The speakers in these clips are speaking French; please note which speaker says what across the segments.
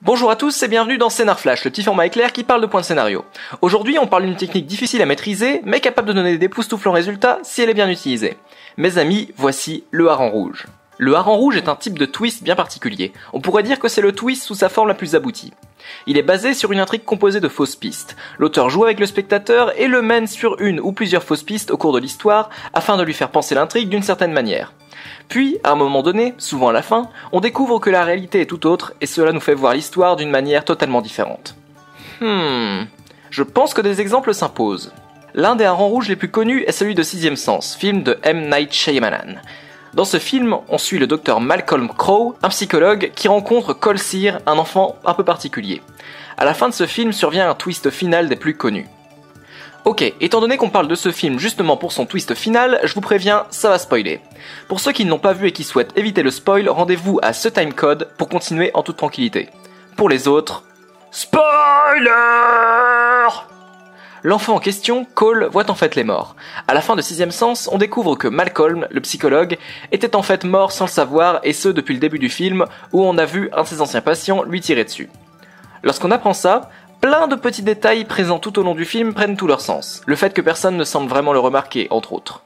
Speaker 1: Bonjour à tous et bienvenue dans Scénar Flash, le petit format éclair qui parle de points de scénario. Aujourd'hui, on parle d'une technique difficile à maîtriser, mais capable de donner d'époustouflants résultats si elle est bien utilisée. Mes amis, voici le hareng rouge. Le hareng rouge est un type de twist bien particulier. On pourrait dire que c'est le twist sous sa forme la plus aboutie. Il est basé sur une intrigue composée de fausses pistes. L'auteur joue avec le spectateur et le mène sur une ou plusieurs fausses pistes au cours de l'histoire afin de lui faire penser l'intrigue d'une certaine manière. Puis, à un moment donné, souvent à la fin, on découvre que la réalité est tout autre et cela nous fait voir l'histoire d'une manière totalement différente. Je pense que des exemples s'imposent. L'un des harengs rouges les plus connus est celui de Sixième Sens, film de M. Night Shyamalan. Dans ce film, on suit le docteur Malcolm Crowe, un psychologue qui rencontre Cole Sear, un enfant un peu particulier. À la fin de ce film survient un twist final des plus connus. Ok, étant donné qu'on parle de ce film justement pour son twist final, je vous préviens, ça va spoiler. Pour ceux qui ne l'ont pas vu et qui souhaitent éviter le spoil, rendez-vous à ce timecode pour continuer en toute tranquillité. Pour les autres, spoiler! L'enfant en question, Cole, voit en fait les morts. À la fin de Sixième Sens, on découvre que Malcolm, le psychologue, était en fait mort sans le savoir, et ce depuis le début du film, où on a vu un de ses anciens patients lui tirer dessus. Lorsqu'on apprend ça, plein de petits détails présents tout au long du film prennent tout leur sens. Le fait que personne ne semble vraiment le remarquer, entre autres.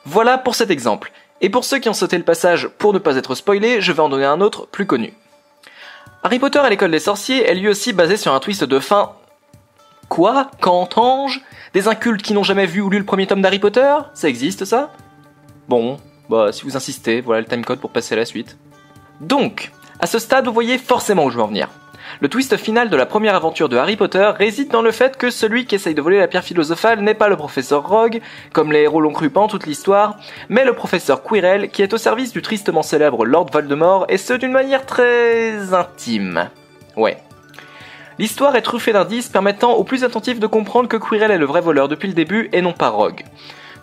Speaker 1: Voilà pour cet exemple. Et pour ceux qui ont sauté le passage pour ne pas être spoilés, je vais en donner un autre plus connu. Harry Potter et l'école des sorciers est lui aussi basé sur un twist de fin... Quoi? Qu'entends-je? Des incultes qui n'ont jamais vu ou lu le premier tome d'Harry Potter? Ça existe ça? Bon, si vous insistez, voilà le timecode pour passer à la suite. Donc, à ce stade vous voyez forcément où je veux en venir. Le twist final de la première aventure de Harry Potter réside dans le fait que celui qui essaye de voler la pierre philosophale n'est pas le professeur Rogue, comme les héros l'ont cru pendant toute l'histoire, mais le professeur Quirrell qui est au service du tristement célèbre Lord Voldemort, et ce d'une manière très intime. Ouais. L'histoire est truffée d'indices permettant aux plus attentifs de comprendre que Quirrell est le vrai voleur depuis le début et non pas Rogue.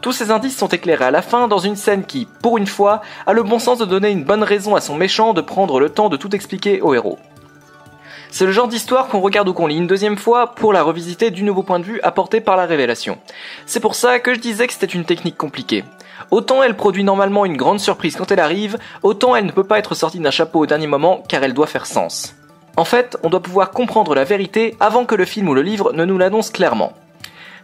Speaker 1: Tous ces indices sont éclairés à la fin dans une scène qui, pour une fois, a le bon sens de donner une bonne raison à son méchant de prendre le temps de tout expliquer au héros. C'est le genre d'histoire qu'on regarde ou qu'on lit une deuxième fois pour la revisiter du nouveau point de vue apporté par la révélation. C'est pour ça que je disais que c'était une technique compliquée. Autant elle produit normalement une grande surprise quand elle arrive, autant elle ne peut pas être sortie d'un chapeau au dernier moment car elle doit faire sens. En fait, on doit pouvoir comprendre la vérité avant que le film ou le livre ne nous l'annonce clairement.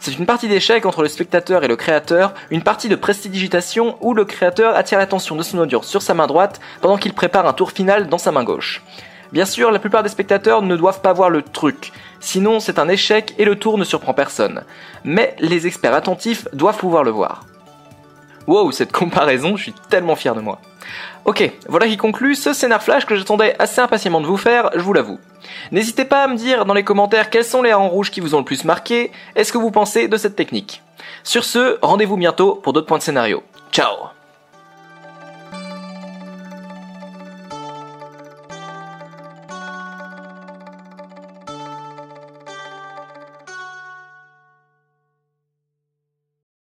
Speaker 1: C'est une partie d'échec entre le spectateur et le créateur, une partie de prestidigitation où le créateur attire l'attention de son audience sur sa main droite pendant qu'il prépare un tour final dans sa main gauche. Bien sûr, la plupart des spectateurs ne doivent pas voir le truc, sinon c'est un échec et le tour ne surprend personne. Mais les experts attentifs doivent pouvoir le voir. Wow, cette comparaison, je suis tellement fier de moi. Ok, voilà qui conclut ce scénar flash que j'attendais assez impatiemment de vous faire, je vous l'avoue. N'hésitez pas à me dire dans les commentaires quels sont les harengs rouges qui vous ont le plus marqué, et ce que vous pensez de cette technique. Sur ce, rendez-vous bientôt pour d'autres points de scénario. Ciao!